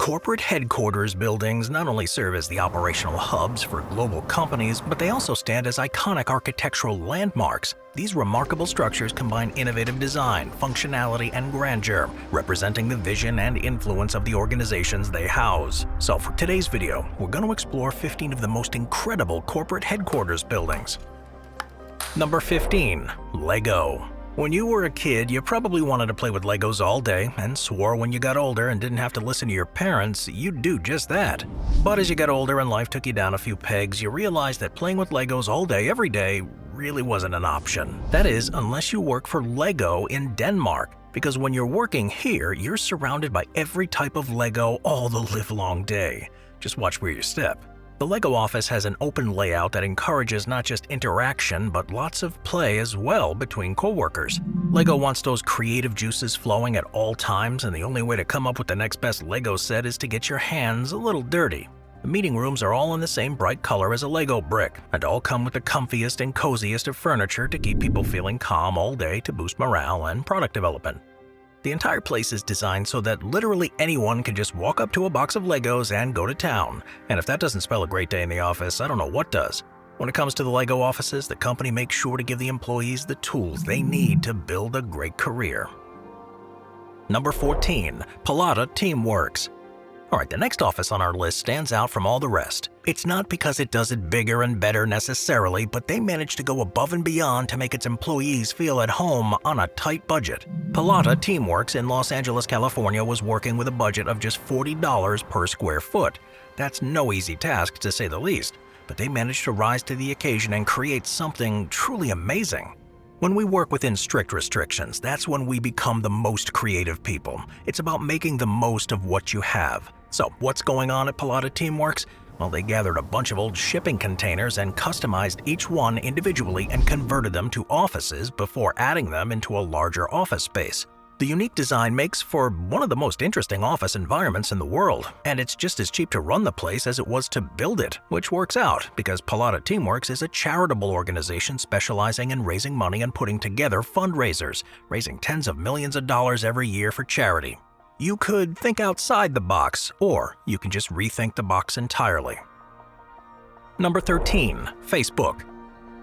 Corporate headquarters buildings not only serve as the operational hubs for global companies, but they also stand as iconic architectural landmarks. These remarkable structures combine innovative design, functionality, and grandeur, representing the vision and influence of the organizations they house. So for today's video, we're going to explore 15 of the most incredible corporate headquarters buildings. Number 15. Lego. When you were a kid, you probably wanted to play with Legos all day and swore when you got older and didn't have to listen to your parents, you'd do just that. But as you got older and life took you down a few pegs, you realized that playing with Legos all day, every day, really wasn't an option. That is, unless you work for Lego in Denmark. Because when you're working here, you're surrounded by every type of Lego all the livelong day. Just watch where you step. The Lego office has an open layout that encourages not just interaction, but lots of play as well between coworkers. Lego wants those creative juices flowing at all times, and the only way to come up with the next best Lego set is to get your hands a little dirty. The meeting rooms are all in the same bright color as a Lego brick, and all come with the comfiest and coziest of furniture to keep people feeling calm all day to boost morale and product development. The entire place is designed so that literally anyone can just walk up to a box of Legos and go to town. And if that doesn't spell a great day in the office, I don't know what does. When it comes to the Lego offices, the company makes sure to give the employees the tools they need to build a great career. Number 14. Paloma Teamworks. Alright, the next office on our list stands out from all the rest. It's not because it does it bigger and better necessarily, but they managed to go above and beyond to make its employees feel at home on a tight budget. Paloma Teamworks in Los Angeles, California was working with a budget of just $40 per square foot. That's no easy task to say the least, but they managed to rise to the occasion and create something truly amazing. When we work within strict restrictions, that's when we become the most creative people. It's about making the most of what you have. So, what's going on at Paloma Teamworks? Well, they gathered a bunch of old shipping containers and customized each one individually and converted them to offices before adding them into a larger office space. The unique design makes for one of the most interesting office environments in the world, and it's just as cheap to run the place as it was to build it, which works out because Paloma Teamworks is a charitable organization specializing in raising money and putting together fundraisers, raising tens of millions of dollars every year for charity. You could think outside the box, or you can just rethink the box entirely. Number 13. Facebook.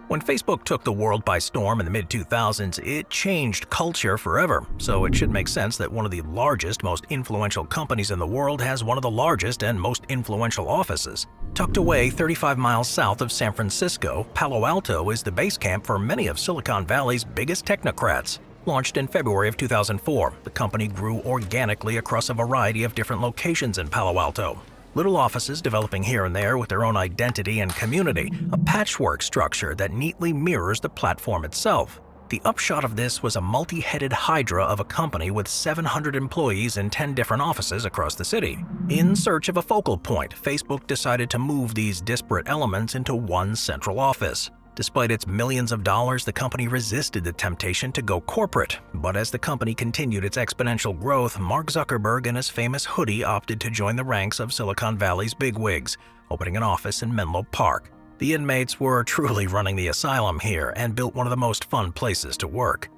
When Facebook took the world by storm in the mid-2000s, it changed culture forever, so it should make sense that one of the largest, most influential companies in the world has one of the largest and most influential offices. Tucked away 35 miles south of San Francisco, Palo Alto is the base camp for many of Silicon Valley's biggest technocrats. Launched in February of 2004, the company grew organically across a variety of different locations in Palo Alto. Little offices developing here and there with their own identity and community, a patchwork structure that neatly mirrors the platform itself. The upshot of this was a multi-headed hydra of a company with 700 employees in 10 different offices across the city. In search of a focal point, Facebook decided to move these disparate elements into one central office. Despite its millions of dollars, the company resisted the temptation to go corporate. But as the company continued its exponential growth, Mark Zuckerberg and his famous hoodie opted to join the ranks of Silicon Valley's bigwigs, opening an office in Menlo Park. The inmates were truly running the asylum here and built one of the most fun places to work.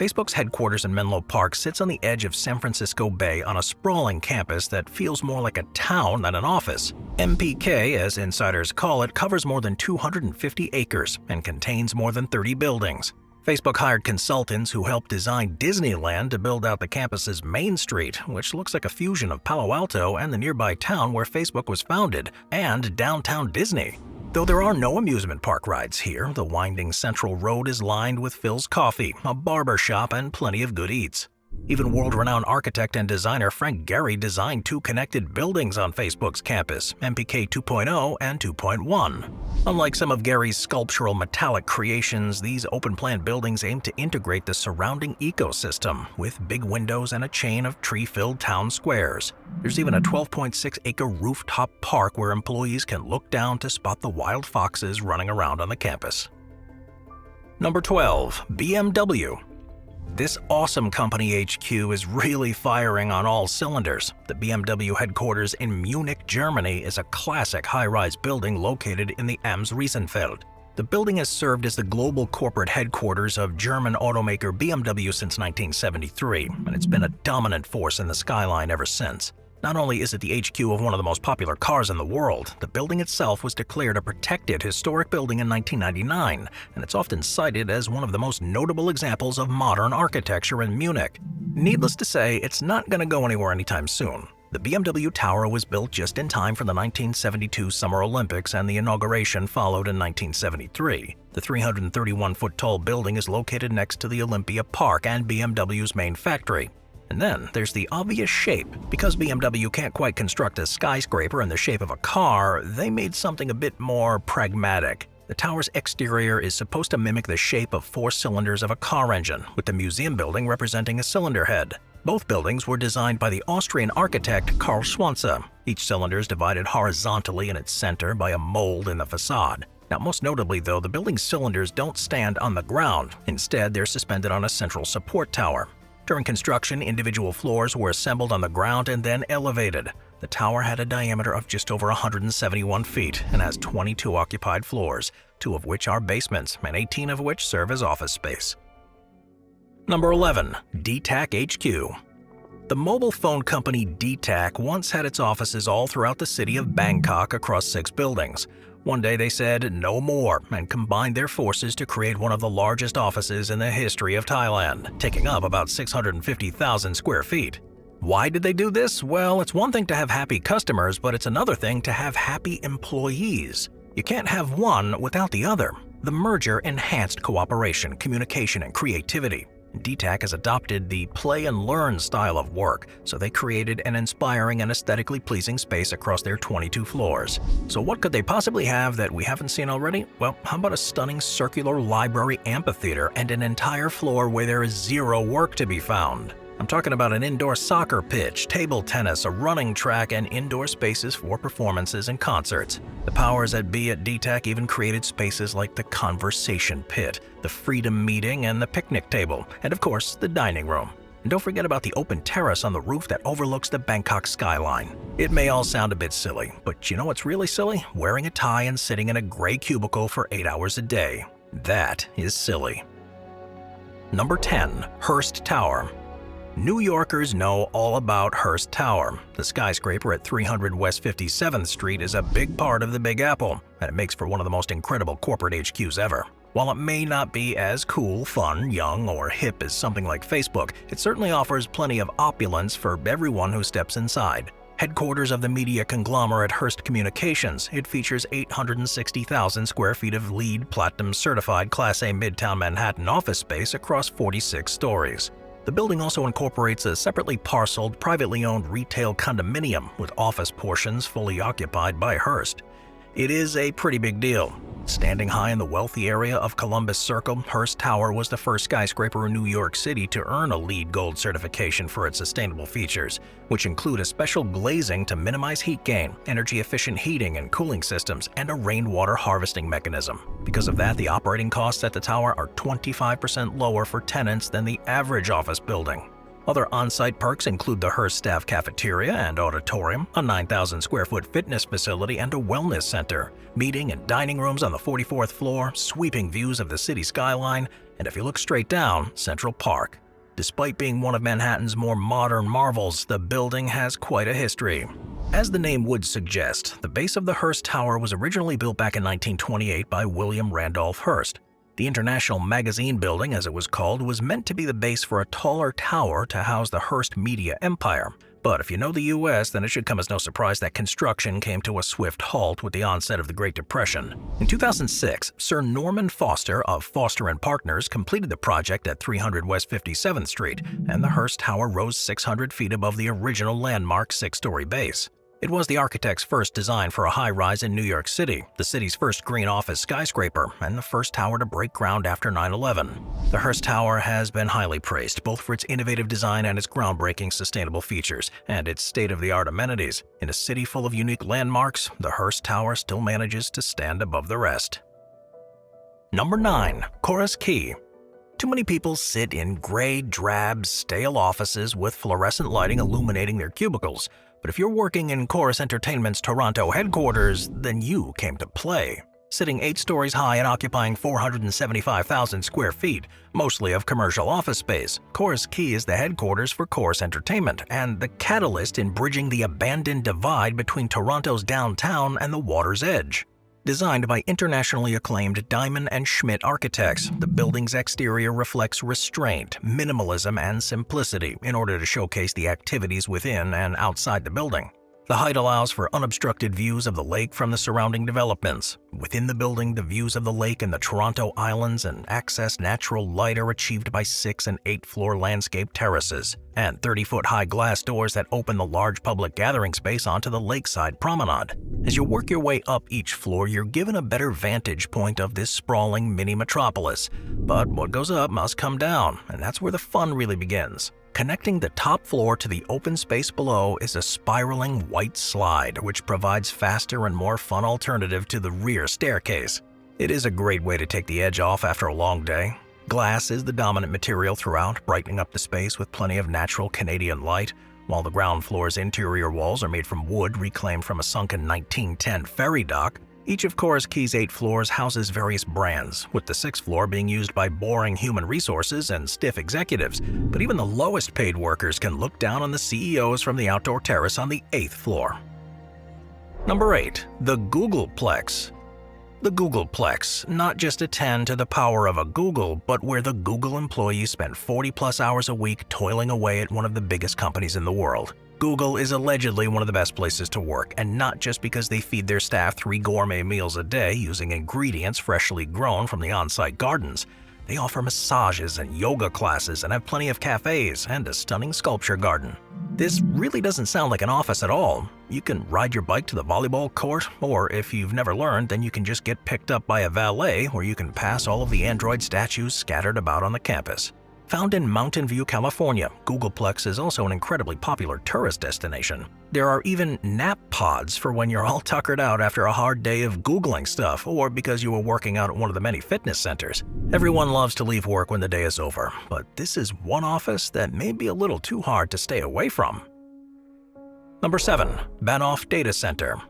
Facebook's headquarters in Menlo Park sits on the edge of San Francisco Bay on a sprawling campus that feels more like a town than an office. MPK, as insiders call it, covers more than 250 acres and contains more than 30 buildings. Facebook hired consultants who helped design Disneyland to build out the campus's Main Street, which looks like a fusion of Palo Alto and the nearby town where Facebook was founded, and downtown Disney. Though there are no amusement park rides here, the winding Central Road is lined with Phil's Coffee, a barber shop, and plenty of good eats. Even world-renowned architect and designer Frank Gehry designed two connected buildings on Facebook's campus, MPK 2.0 and 2.1. Unlike some of Gehry's sculptural metallic creations, these open-plan buildings aim to integrate the surrounding ecosystem, with big windows and a chain of tree-filled town squares. There's even a 12.6-acre rooftop park where employees can look down to spot the wild foxes running around on the campus. Number 12. BMW. This awesome company HQ is really firing on all cylinders. The BMW headquarters in Munich, Germany is a classic high-rise building located in the Ems-Riesenfeld. The building has served as the global corporate headquarters of German automaker BMW since 1973, and it's been a dominant force in the skyline ever since. Not only is it the HQ of one of the most popular cars in the world, the building itself was declared a protected historic building in 1999, and it's often cited as one of the most notable examples of modern architecture in Munich. Needless to say, it's not going to go anywhere anytime soon. The BMW Tower was built just in time for the 1972 Summer Olympics, and the inauguration followed in 1973. The 331-foot-tall building is located next to the Olympia Park and BMW's main factory. And then there's the obvious shape. Because BMW can't quite construct a skyscraper in the shape of a car, they made something a bit more pragmatic. The tower's exterior is supposed to mimic the shape of 4 cylinders of a car engine, with the museum building representing a cylinder head. Both buildings were designed by the Austrian architect Karl Schwanze. Each cylinder is divided horizontally in its center by a mold in the facade. Now, most notably though, the building's cylinders don't stand on the ground. Instead, they're suspended on a central support tower. During construction, individual floors were assembled on the ground and then elevated. The tower had a diameter of just over 171 feet and has 22 occupied floors, 2 of which are basements and 18 of which serve as office space. Number 11. DTAC HQ. The mobile phone company DTAC once had its offices all throughout the city of Bangkok across 6 buildings. One day they said no more and combined their forces to create one of the largest offices in the history of Thailand, taking up about 650,000 square feet. Why did they do this? Well, it's one thing to have happy customers, but it's another thing to have happy employees. You can't have one without the other. The merger enhanced cooperation, communication, and creativity. DTAC has adopted the play and learn style of work, so they created an inspiring and aesthetically pleasing space across their 22 floors. So what could they possibly have that we haven't seen already? Well, how about a stunning circular library amphitheater and an entire floor where there is zero work to be found? I'm talking about an indoor soccer pitch, table tennis, a running track, and indoor spaces for performances and concerts. The powers that be at DTAC even created spaces like the conversation pit, the freedom meeting, and the picnic table, and of course, the dining room. And don't forget about the open terrace on the roof that overlooks the Bangkok skyline. It may all sound a bit silly, but you know what's really silly? Wearing a tie and sitting in a gray cubicle for 8 hours a day. That is silly. Number 10. Hearst Tower. New Yorkers know all about Hearst Tower. The skyscraper at 300 West 57th Street is a big part of the Big Apple, and it makes for one of the most incredible corporate HQs ever. While it may not be as cool, fun, young, or hip as something like Facebook, it certainly offers plenty of opulence for everyone who steps inside. Headquarters of the media conglomerate Hearst Communications, it features 860,000 square feet of LEED Platinum certified Class A Midtown Manhattan office space across 46 stories. The building also incorporates a separately parceled, privately owned retail condominium with office portions fully occupied by Hearst. It is a pretty big deal. Standing high in the wealthy area of Columbus Circle, Hearst Tower was the first skyscraper in New York City to earn a LEED Gold certification for its sustainable features, which include a special glazing to minimize heat gain, energy-efficient heating and cooling systems, and a rainwater harvesting mechanism. Because of that, the operating costs at the tower are 25% lower for tenants than the average office building. Other on-site perks include the Hearst staff cafeteria and auditorium, a 9,000 square foot fitness facility, and a wellness center, meeting and dining rooms on the 44th floor, sweeping views of the city skyline, and if you look straight down, Central Park. Despite being one of Manhattan's more modern marvels, the building has quite a history. As the name would suggest, the base of the Hearst Tower was originally built back in 1928 by William Randolph Hearst. The International Magazine Building, as it was called, was meant to be the base for a taller tower to house the Hearst media empire. But if you know the US, then it should come as no surprise that construction came to a swift halt with the onset of the Great Depression. In 2006, Sir Norman Foster of Foster & Partners completed the project at 300 West 57th Street, and the Hearst Tower rose 600 feet above the original landmark 6-story base. It was the architect's first design for a high-rise in New York City, the city's first green office skyscraper, and the first tower to break ground after 9/11. The Hearst Tower has been highly praised, both for its innovative design and its groundbreaking sustainable features, and its state-of-the-art amenities. In a city full of unique landmarks, the Hearst Tower still manages to stand above the rest. Number 9. Chorus Key. Too many people sit in gray, drab, stale offices with fluorescent lighting illuminating their cubicles. But if you're working in Chorus Entertainment's Toronto headquarters, then you came to play. Sitting 8 stories high and occupying 475,000 square feet, mostly of commercial office space, Corus Quay is the headquarters for Corus Entertainment and the catalyst in bridging the abandoned divide between Toronto's downtown and the water's edge. Designed by internationally acclaimed Diamond and Schmidt architects, the building's exterior reflects restraint, minimalism, and simplicity in order to showcase the activities within and outside the building. The height allows for unobstructed views of the lake from the surrounding developments. Within the building, the views of the lake and the Toronto Islands and access natural light are achieved by 6- and 8-floor landscape terraces and 30-foot-high glass doors that open the large public gathering space onto the lakeside promenade. As you work your way up each floor, you're given a better vantage point of this sprawling mini metropolis. But what goes up must come down, and that's where the fun really begins. Connecting the top floor to the open space below is a spiraling white slide, which provides faster and more fun alternative to the rear staircase. It is a great way to take the edge off after a long day. Glass is the dominant material throughout, brightening up the space with plenty of natural Canadian light, while the ground floor's interior walls are made from wood reclaimed from a sunken 1910 ferry dock. Each of Corus Quay's 8 floors houses various brands, with the 6th floor being used by boring human resources and stiff executives. But even the lowest paid workers can look down on the CEOs from the outdoor terrace on the 8th floor. Number 8. The Googleplex. The Googleplex, not just a 10 to the power of a Google, but where the Google employees spend 40-plus hours a week toiling away at one of the biggest companies in the world. Google is allegedly one of the best places to work, and not just because they feed their staff 3 gourmet meals a day using ingredients freshly grown from the on-site gardens. They offer massages and yoga classes and have plenty of cafes and a stunning sculpture garden. This really doesn't sound like an office at all. You can ride your bike to the volleyball court, or if you've never learned, then you can just get picked up by a valet where you can pass all of the Android statues scattered about on the campus. Found in Mountain View, California, Googleplex is also an incredibly popular tourist destination. There are even nap pods for when you're all tuckered out after a hard day of Googling stuff or because you were working out at one of the many fitness centers. Everyone loves to leave work when the day is over, but this is one office that may be a little too hard to stay away from. Number 7. Banoff Data Center.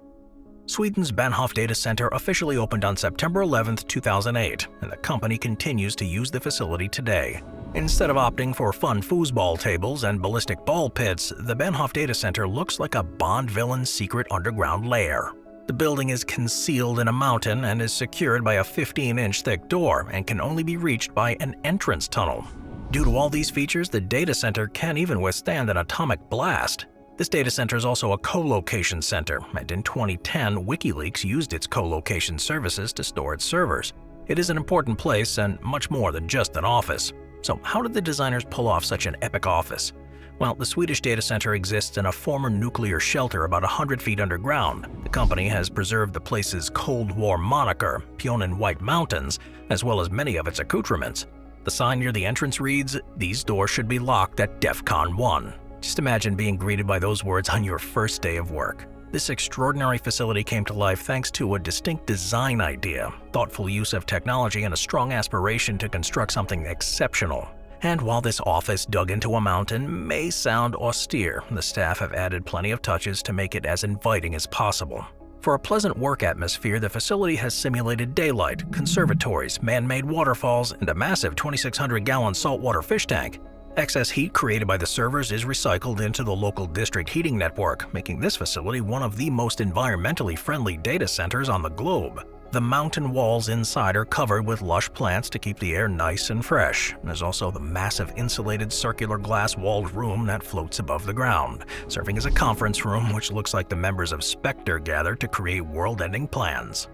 Sweden's Banoff Data Center officially opened on September 11, 2008, and the company continues to use the facility today. Instead of opting for fun foosball tables and ballistic ball pits, the Banoff Data Center looks like a Bond villain's secret underground lair. The building is concealed in a mountain and is secured by a 15-inch thick door and can only be reached by an entrance tunnel. Due to all these features, the data center can even withstand an atomic blast. This data center is also a co-location center, and in 2010, WikiLeaks used its co-location services to store its servers. It is an important place and much more than just an office. So how did the designers pull off such an epic office? Well, the Swedish data center exists in a former nuclear shelter about 100 feet underground. The company has preserved the place's Cold War moniker, Pionen White Mountains, as well as many of its accoutrements. The sign near the entrance reads, "These doors should be locked at DEFCON 1. Just imagine being greeted by those words on your first day of work. This extraordinary facility came to life thanks to a distinct design idea, thoughtful use of technology, and a strong aspiration to construct something exceptional. And while this office dug into a mountain may sound austere, the staff have added plenty of touches to make it as inviting as possible. For a pleasant work atmosphere, the facility has simulated daylight, conservatories, man-made waterfalls, and a massive 2,600-gallon saltwater fish tank. Excess heat created by the servers is recycled into the local district heating network, making this facility one of the most environmentally friendly data centers on the globe. The mountain walls inside are covered with lush plants to keep the air nice and fresh. There's also the massive insulated circular glass-walled room that floats above the ground, serving as a conference room which looks like the members of Spectre gather to create world-ending plans.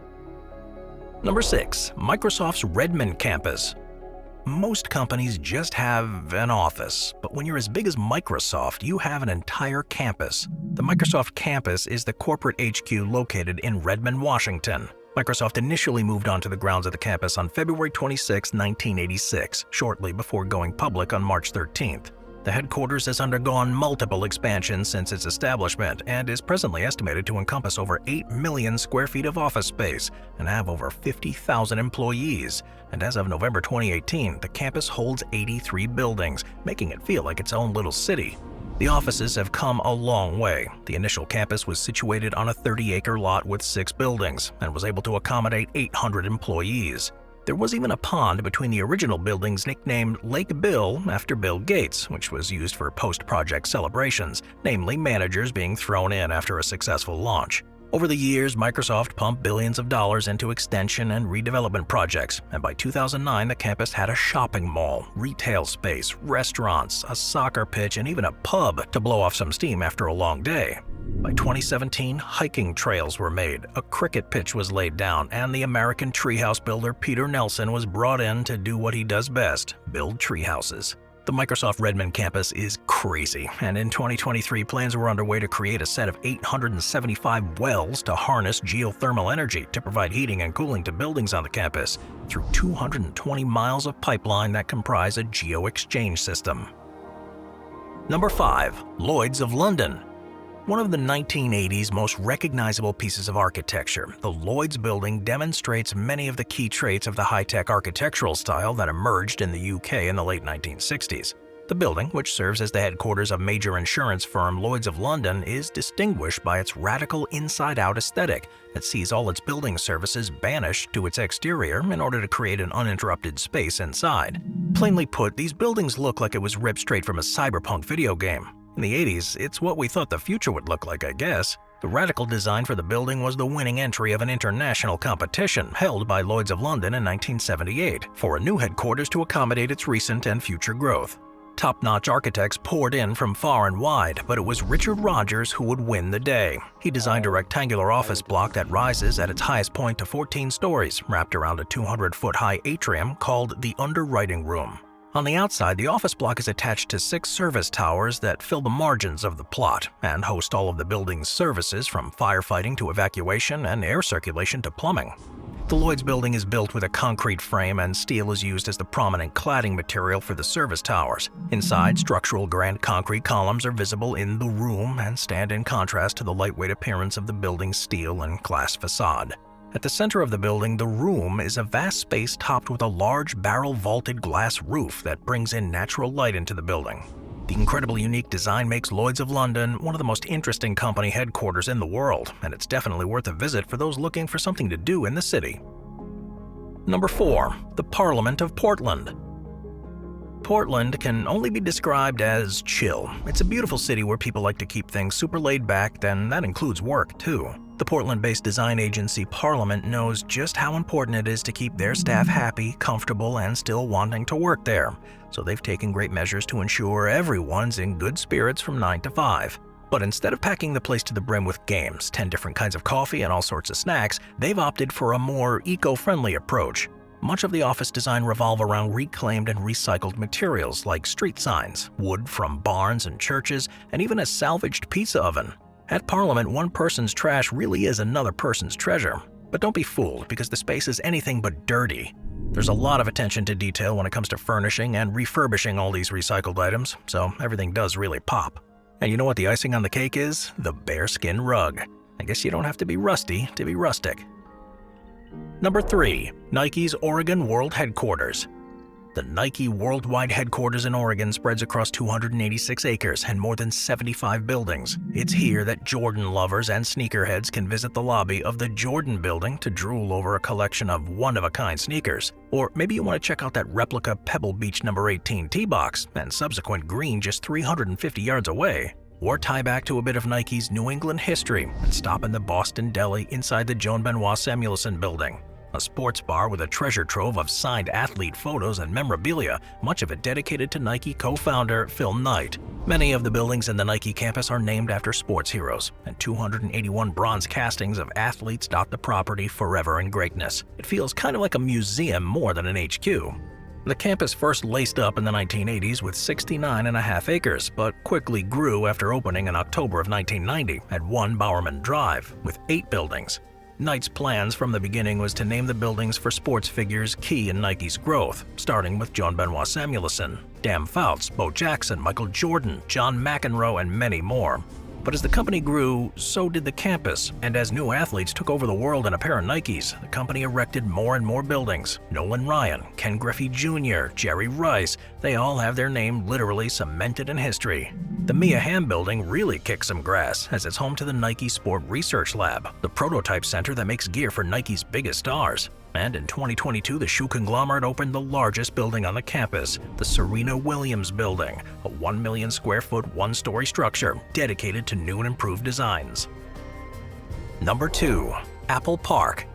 Number 6. Microsoft's Redmond campus. Most companies just have an office, but when you're as big as Microsoft, you have an entire campus. The Microsoft campus is the corporate HQ located in Redmond, Washington. Microsoft initially moved onto the grounds of the campus on February 26, 1986, shortly before going public on March 13th. The headquarters has undergone multiple expansions since its establishment and is presently estimated to encompass over 8 million square feet of office space and have over 50,000 employees. And as of November 2018, the campus holds 83 buildings, making it feel like its own little city. The offices have come a long way. The initial campus was situated on a 30-acre lot with 6 buildings and was able to accommodate 800 employees. There was even a pond between the original buildings nicknamed Lake Bill after Bill Gates, which was used for post-project celebrations, namely managers being thrown in after a successful launch. Over the years, Microsoft pumped billions of dollars into extension and redevelopment projects, and by 2009 the campus had a shopping mall, retail space, restaurants, a soccer pitch, and even a pub to blow off some steam after a long day. By 2017, hiking trails were made, a cricket pitch was laid down, and the American treehouse builder Peter Nelson was brought in to do what he does best, build treehouses. The Microsoft Redmond campus is crazy, and in 2023 plans were underway to create a set of 875 wells to harness geothermal energy to provide heating and cooling to buildings on the campus through 220 miles of pipeline that comprise a geo-exchange system. Number 5. Lloyds of London. One of the 1980s most recognizable pieces of architecture, the Lloyds building demonstrates many of the key traits of the high-tech architectural style that emerged in the UK in the late 1960s. The building, which serves as the headquarters of major insurance firm Lloyds of London, is distinguished by its radical inside-out aesthetic that sees all its building services banished to its exterior in order to create an uninterrupted space inside. Plainly put, these buildings look like it was ripped straight from a cyberpunk video game. In the 80s, it's what we thought the future would look like, I guess. The radical design for the building was the winning entry of an international competition held by Lloyds of London in 1978 for a new headquarters to accommodate its recent and future growth. Top-notch architects poured in from far and wide, but it was Richard Rogers who would win the day. He designed a rectangular office block that rises at its highest point to 14 stories, wrapped around a 200-foot-high atrium called the Underwriting Room. On the outside, the office block is attached to 6 service towers that fill the margins of the plot and host all of the building's services from firefighting to evacuation and air circulation to plumbing. The Lloyds building is built with a concrete frame and steel is used as the prominent cladding material for the service towers. Inside, structural granite concrete columns are visible in the room and stand in contrast to the lightweight appearance of the building's steel and glass facade. At the center of the building, the room is a vast space topped with a large barrel-vaulted glass roof that brings in natural light into the building. The incredibly unique design makes Lloyds of London one of the most interesting company headquarters in the world, and it's definitely worth a visit for those looking for something to do in the city. Number 4. The Parliament of Portland. Portland can only be described as chill. It's a beautiful city where people like to keep things super laid back, and that includes work too. The Portland-based design agency Parliament knows just how important it is to keep their staff happy, comfortable, and still wanting to work there. So they've taken great measures to ensure everyone's in good spirits from 9 to 5. But instead of packing the place to the brim with games, 10 different kinds of coffee, and all sorts of snacks, they've opted for a more eco-friendly approach. Much of the office design revolve around reclaimed and recycled materials like street signs, wood from barns and churches, and even a salvaged pizza oven. At Parliament, one person's trash really is another person's treasure. But don't be fooled, because the space is anything but dirty. There's a lot of attention to detail when it comes to furnishing and refurbishing all these recycled items, so everything does really pop. And you know what the icing on the cake is? The bearskin rug. I guess you don't have to be rusty to be rustic. Number 3. Nike's Oregon World Headquarters. The Nike worldwide headquarters in Oregon spreads across 286 acres and more than 75 buildings. It's here that Jordan lovers and sneakerheads can visit the lobby of the Jordan building to drool over a collection of one-of-a-kind sneakers. Or maybe you want to check out that replica Pebble Beach number 18 tee box and subsequent green just 350 yards away. Or tie back to a bit of Nike's New England history and stop in the Boston Deli inside the Joan Benoit Samuelson building. A sports bar with a treasure trove of signed athlete photos and memorabilia, much of it dedicated to Nike co-founder Phil Knight. Many of the buildings in the Nike campus are named after sports heroes, and 281 bronze castings of athletes dot the property forever in greatness. It feels kind of like a museum more than an HQ. The campus first laced up in the 1980s with 69.5 acres, but quickly grew after opening in October of 1990 at 1 Bowerman Drive, with 8 buildings. Knight's plans from the beginning was to name the buildings for sports figures key in Nike's growth, starting with Joan Benoit Samuelson, Dan Fouts, Bo Jackson, Michael Jordan, John McEnroe, and many more. But as the company grew, so did the campus, and as new athletes took over the world in a pair of Nikes, the company erected more and more buildings. Nolan Ryan, Ken Griffey Jr., Jerry Rice, they all have their name literally cemented in history. The Mia Hamm building really kicks some grass, as it's home to the Nike Sport Research Lab, the prototype center that makes gear for Nike's biggest stars. And in 2022, the shoe conglomerate opened the largest building on the campus, the Serena Williams Building, a 1 million square foot, one-story structure dedicated to new and improved designs. Number 2. Apple Park.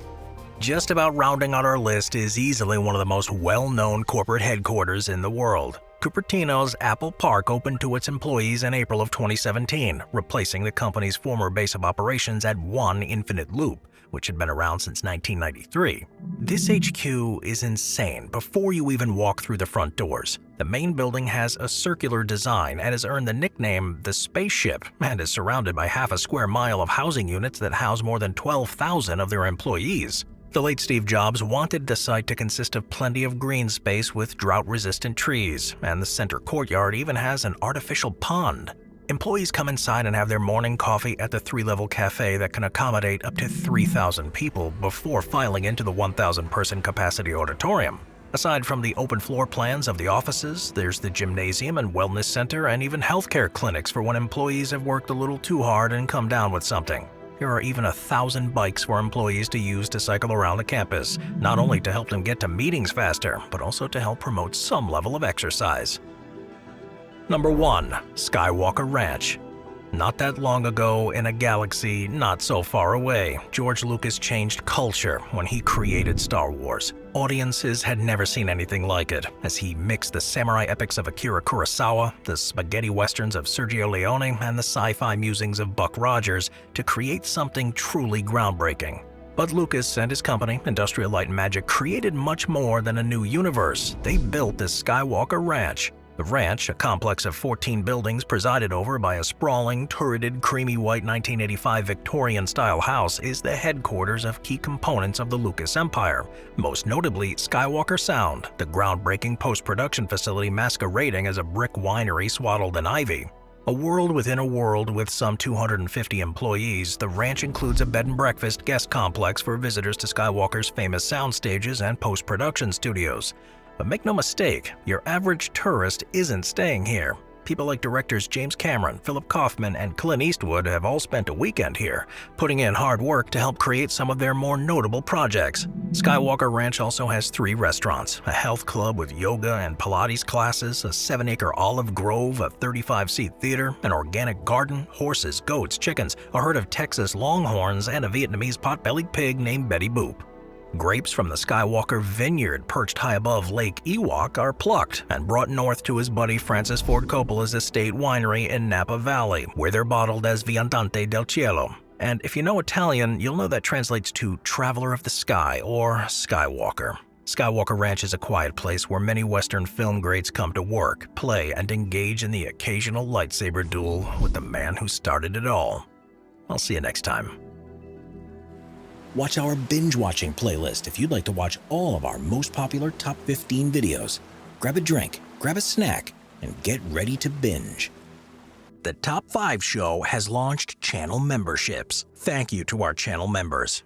Just about rounding out our list is easily one of the most well-known corporate headquarters in the world. Cupertino's Apple Park opened to its employees in April of 2017, replacing the company's former base of operations at 1 Infinite Loop, which had been around since 1993. This HQ is insane before you even walk through the front doors. The main building has a circular design and has earned the nickname the Spaceship, and is surrounded by half a square mile of housing units that house more than 12,000 of their employees. The late Steve Jobs wanted the site to consist of plenty of green space with drought-resistant trees, and the center courtyard even has an artificial pond. Employees come inside and have their morning coffee at the 3-level cafe that can accommodate up to 3,000 people before filing into the 1,000-person capacity auditorium. Aside from the open floor plans of the offices, there's the gymnasium and wellness center and even healthcare clinics for when employees have worked a little too hard and come down with something. There are even 1,000 bikes for employees to use to cycle around the campus, not only to help them get to meetings faster, but also to help promote some level of exercise. Number 1. Skywalker Ranch. Not that long ago, in a galaxy not so far away, George Lucas changed culture when he created Star Wars. Audiences had never seen anything like it, as he mixed the samurai epics of Akira Kurosawa, the spaghetti westerns of Sergio Leone, and the sci-fi musings of Buck Rogers to create something truly groundbreaking. But Lucas and his company, Industrial Light and Magic, created much more than a new universe. They built the Skywalker Ranch. The ranch, a complex of 14 buildings presided over by a sprawling, turreted, creamy white 1985 Victorian-style house, is the headquarters of key components of the Lucas Empire, most notably Skywalker Sound, the groundbreaking post-production facility masquerading as a brick winery swaddled in ivy. A world within a world with some 250 employees, the ranch includes a bed and breakfast guest complex for visitors to Skywalker's famous sound stages and post-production studios. But make no mistake, your average tourist isn't staying here. People like directors James Cameron, Philip Kaufman, and Clint Eastwood have all spent a weekend here, putting in hard work to help create some of their more notable projects. Skywalker Ranch also has 3 restaurants, a health club with yoga and Pilates classes, a 7-acre olive grove, a 35-seat theater, an organic garden, horses, goats, chickens, a herd of Texas Longhorns, and a Vietnamese pot-bellied pig named Betty Boop. Grapes from the Skywalker Vineyard, perched high above Lake Ewok, are plucked and brought north to his buddy Francis Ford Coppola's estate winery in Napa Valley, where they're bottled as Viandante del Cielo. And if you know Italian, you'll know that translates to Traveler of the Sky or Skywalker. Skywalker Ranch is a quiet place where many Western film greats come to work, play, and engage in the occasional lightsaber duel with the man who started it all. I'll see you next time. Watch our binge-watching playlist if you'd like to watch all of our most popular top 15 videos. Grab a drink, grab a snack, and get ready to binge. The Top 5 show has launched channel memberships. Thank you to our channel members.